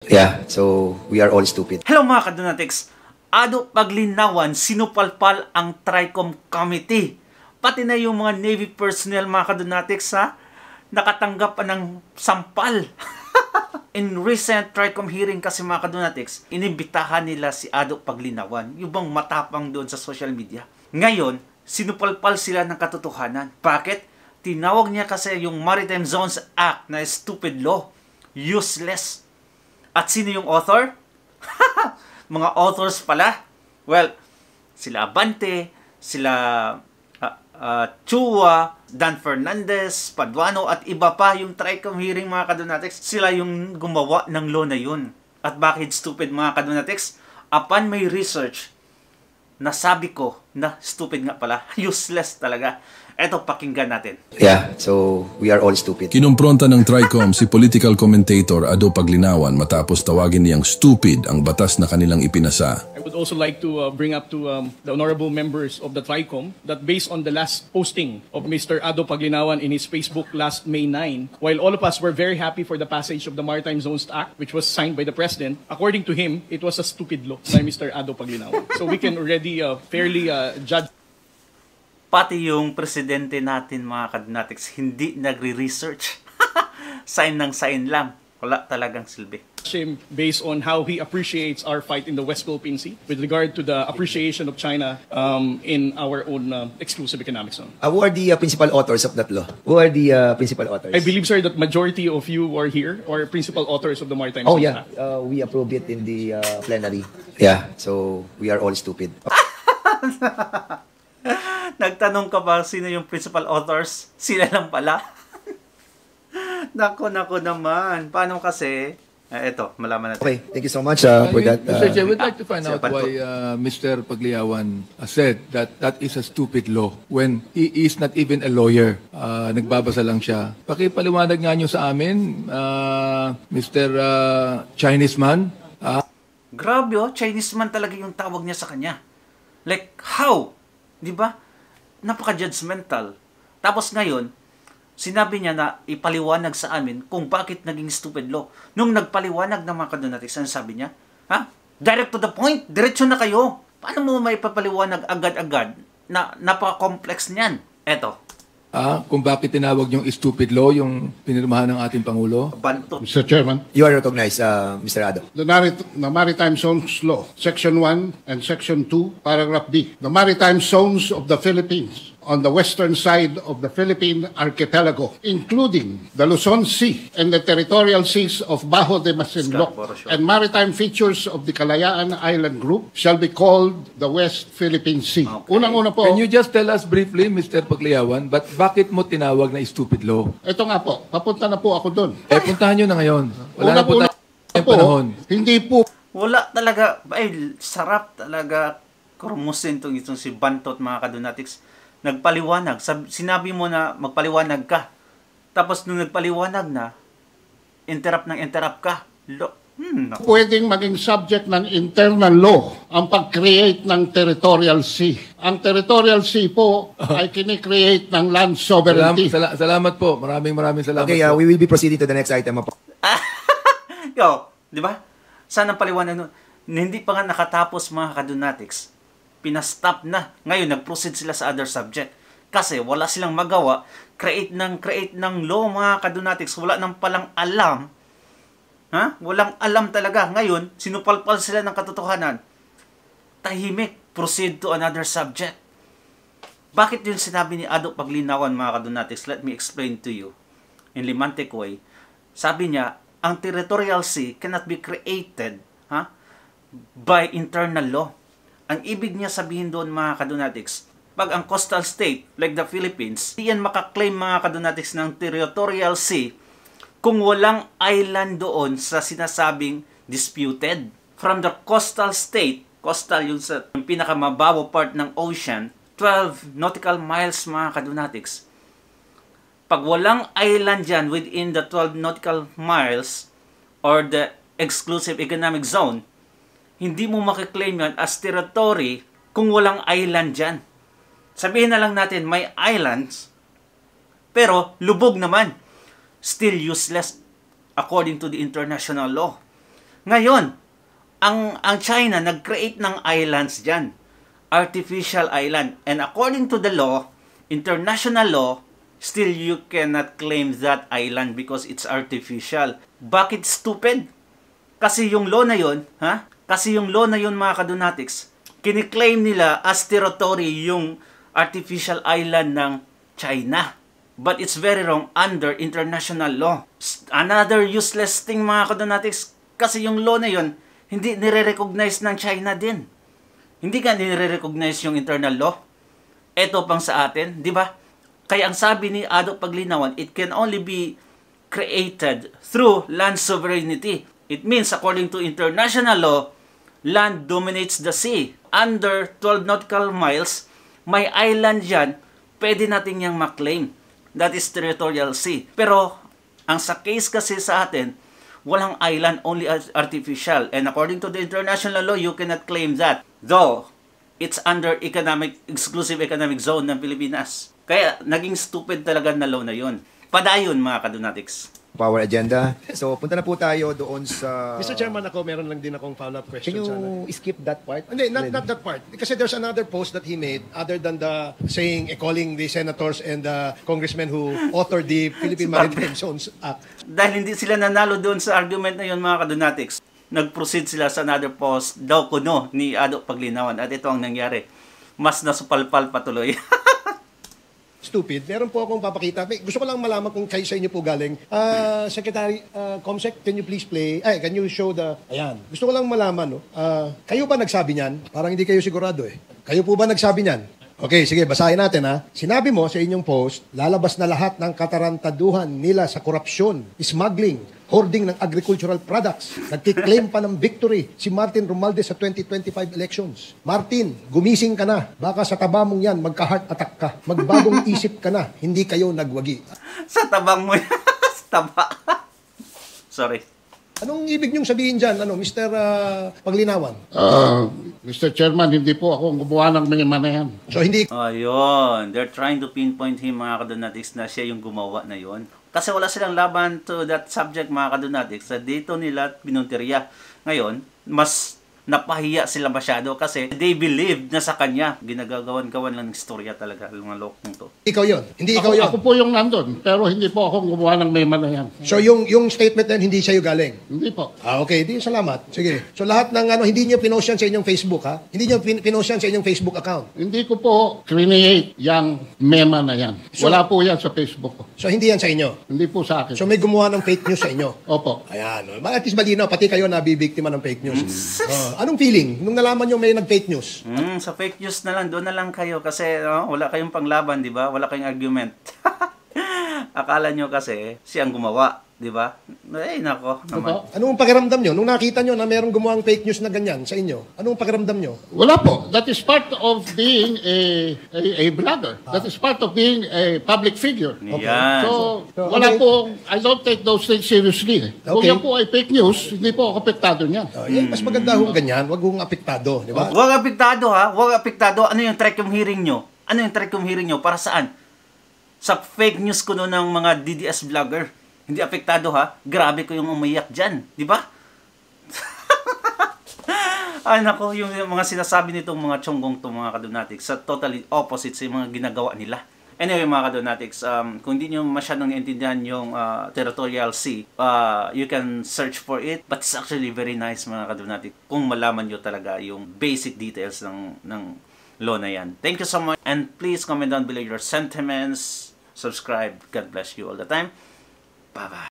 Yeah, so we are all stupid. Hello mga kadonatics! Ado paglinawan, sinupalpal ang TRICOM Committee. Pati na yung mga Navy personnel mga kadonatics nakatanggap pa ng sampal. In recent TRICOM hearing kasi mga kadonatics, inimbitahan nila si Ado Paglinawan, yung bang matapang doon sa social media. Ngayon, sinupalpal sila ng katotohanan. Bakit? Tinawag niya kasi yung Maritime Zones Act na stupid law, useless. At sino yung author? Mga authors pala. Well, sila Abante, sila Chua, Dan Fernandez, Paduano, at iba pa yung TRICOM hearing mga kadonatics. Sila yung gumawa ng law na yun. At bakit stupid mga kadonatics? Upon may research, nasabi ko na stupid nga pala. Useless talaga. Eto, pakinggan natin. Yeah, so we are all stupid. Kinumpronta ng TRICOM si political commentator Ado Paglinawan matapos tawagin niyang stupid ang batas na kanilang ipinasa. I would also like to bring up to the honorable members of the TRICOM that based on the last posting of Mr. Ado Paglinawan in his Facebook last May 9, while all of us were very happy for the passage of the Maritime Zones Act, which was signed by the President, according to him, it was a stupid law by Mr. Ado Paglinawan. So we can already fairly judge. Pati yung presidente natin mga kadonatics hindi nagre-research. Sign ng sign lang. Wala talagang silbi. Him based on how he appreciates our fight in the West Philippine Sea with regard to the appreciation of China in our own exclusive economic zone. Who are the principal authors of that law? Who are the principal authors? I believe, sir, that majority of you are here or principal authors of the Maritime Oh Zones yeah, Act. we approved it in the plenary. Yeah, so we are all stupid. Nagtanong ka ba sino yung principal authors? Sila lang pala. Nako naman. Paano kasi? Eto, malaman natin. Okay, thank you so much for that. Mr. Chair, we'd like to find out Panto. why Mr. Pagliawan said that that is a stupid law when he is not even a lawyer. Nagbabasa lang siya. Pakipaliwanag nga nyo sa amin, Mr. Chinese man. Grabe Chinese man talaga yung tawag niya sa kanya. Like, how? Di ba? Napaka-judgmental. Tapos ngayon, sinabi niya na ipaliwanag sa amin kung bakit naging stupid law. Nung nagpaliwanag ng mga kadonatics, ano sabi niya? Direct to the point, diretso na kayo. Paano mo maipapaliwanag agad-agad na napaka-complex niyan? Eto. Kung bakit tinawag yung stupid law yung pinirmahan ng ating Pangulo? Banto. Mr. Chairman, You are recognized, Mr. Ado. the Maritime Zones Law, Section 1 and Section 2, Paragraph D. The maritime zones of the Philippines on the western side of the Philippine archipelago, including the Luzon Sea and the territorial seas of Bajo de Masinloc and maritime features of the Kalayaan Island Group shall be called the West Philippine Sea. Okay. Unang-una po, Can you just tell us briefly, Mr. Pagliawan, bakit mo tinawag na stupid law? ito nga po, papunta na po ako doon. Puntahan nyo na ngayon. Wala na po Unang-una tayong po, panahon. hindi po Wala talaga. Ay, sarap talaga kurmusin itong si Bantot mga kadonatics. Nagpaliwanag. Sinabi mo na magpaliwanag ka. Tapos nung nagpaliwanag na, interrupt ka. pwedeng maging subject ng internal law ang pag-create ng territorial sea. Ang territorial sea po ay kini-create ng land sovereignty. Salamat po. Maraming salamat Okay, po. we will be proceeding to the next item. Di ba? Saan ang paliwanag nun? Hindi pa nga nakatapos mga kadonatics. Pinastop na. Ngayon, nag-proceed sila sa other subject. Kasi wala silang magawa. Create ng law mga kadonatics. Wala nang palang alam. Walang alam talaga. Ngayon, sinupalpal sila ng katotohanan. Tahimik. Proceed to another subject. Bakit yun sinabi ni Ado Paglinawan mga kadonatics? Let me explain to you. In Limantic way. Sabi niya, ang territorial sea cannot be created by internal law. Ang ibig niya sabihin doon mga kadonatics, pag ang coastal state like the Philippines, hindi yan makaklaim mga kadonatics ng territorial sea kung walang island doon sa sinasabing disputed. From the coastal state, coastal yung sa pinakamababaw part ng ocean, 12 nautical miles mga kadonatics. Pag walang island dyan within the 12 nautical miles or the exclusive economic zone, hindi mo makiklaim yan as territory kung walang island dyan. Sabihin na lang natin may islands, pero lubog naman. Still useless according to the international law. Ngayon, ang China nag-create ng islands dyan. Artificial island. And according to the law, international law, still you cannot claim that island because it's artificial. Bakit stupid? Kasi yung law na yun, Kasi yung law na yun, mga kadonatics, kiniklaim nila as territory yung artificial island ng China. But it's very wrong under international law. Another useless thing, mga kadonatics, kasi yung law na yun, hindi nire-recognize ng China din. Hindi ka nire-recognize yung internal law. Ito pang sa atin, di ba? Kaya ang sabi ni Ado Paglinawan, it can only be created through land sovereignty. It means, according to international law, land dominates the sea. Under 12 nautical miles, may island yan, pwede natin yang maklaim. That is territorial sea. Pero, ang sa case kasi sa atin, walang island, only artificial. And according to the international law, you cannot claim that. Though, it's under exclusive economic zone ng Pilipinas. Kaya, naging stupid talaga na law na yun. Padayon, mga kadonatics. Power agenda. So, punta na po tayo doon sa... Mr. Chairman, meron lang din akong follow-up Can question. you skip that part? Hindi, not that part. Kasi there's another post that he made other than the saying, calling the senators and the congressmen who authored the Philippine Maritime Zones Act. Dahil hindi sila nanalo doon sa argument na yun, mga kadonatics, nag-proceed sila sa another post daw kuno ni Ado Paglinawan. At ito ang nangyari. Mas nasupalpal patuloy. Stupid. Meron po akong papakita. Gusto ko lang malaman kung kayo sa inyo po galing. Secretary Comsec, can you please can you show the... Ayan. Gusto ko lang malaman, no? Kayo ba nagsabi niyan? Parang hindi kayo sigurado eh. Kayo po ba nagsabi niyan? Okay, sige, basahin natin ha. Sinabi mo sa inyong post, lalabas na lahat ng katarantaduhan nila sa korupsyon, smuggling, hoarding ng agricultural products. Nagkiklaim pa ng victory si Martin Romualdez sa 2025 elections. Martin, gumising ka na. Baka sa taba mong yan, magka-heart attack ka. Magbagong isip ka na. Hindi kayo nagwagi. Sa tabang mo yan. Sa taba. Sorry. Anong ibig niyong sabihin dyan, Mr. Paglinawan? Mr. Chairman, hindi po ako gumawa ng mga na yan. So, hindi... Ayun. They're trying to pinpoint him, mga kadonatics, na siya yung gumawa na yon. Kasi wala silang laban to that subject, mga kadonatics. Sa dito nila binunteriya. Ngayon, mas napahiya sila masyado kasi they believed na sa kanya. Ginagagawan-gawan lang ng istorya talaga ng mga lokong to. Ikaw yon. Hindi ikaw yon. Ako po yung nandun, pero hindi po ako gumawa ng mema na yan. So, yung statement na yun, hindi sa'yo galing? Hindi po. Okay. Di, salamat. Sige. So, lahat ng hindi niyo pinost yan sa inyong Facebook, ha? Hindi niyo pinost yan sa inyong Facebook account. Hindi ko po create yung mema na yan. Wala po yan sa Facebook ko. So, hindi yan sa inyo? Hindi po sa akin. So, may gumawa ng fake news sa inyo? Opo. Ayan. At least malinaw, pati kayo nabibiktima ng fake news. Anong feeling nung nalaman nyo may nag-fake news? Sa fake news na lang, doon na lang kayo kasi wala kayong panglaban, di ba? Wala kayong argument. Akala nyo kasi siyang gumawa, di ba? Ay, nako. Naman. Anong pakiramdam nyo? Nung nakita nyo na mayroong gumawang fake news na ganyan sa inyo, anong pakiramdam nyo? Wala po. That is part of being a blogger. That is part of being a public figure. Yan. So, wala po, I don't take those things seriously. Kung Okay. yan po ay fake news, hindi po ako apektado niyan. Mas maganda hong ganyan, wag hong apektado, di ba? Huwag apektado, ha? Huwag apektado. Ano yung track yung hearing nyo? Ano yung track yung hearing nyo? Para saan? Sa fake news ko ng mga DDS vlogger. Hindi apektado, ha? Grabe ko yung umiyak dyan. Di ba? Ay, nako, yung mga sinasabi nitong mga tiyonggong to, mga kadonatics, sa totally opposite sa mga ginagawa nila. Anyway, mga kadonatics, kung hindi nyo masyadong naintindihan yung territorial sea, you can search for it. But it's actually very nice, mga kadonatics, kung malaman nyo talaga yung basic details ng law na yan. Thank you so much. And please comment down below your sentiments. Subscribe. God bless you all the time. Bye-bye.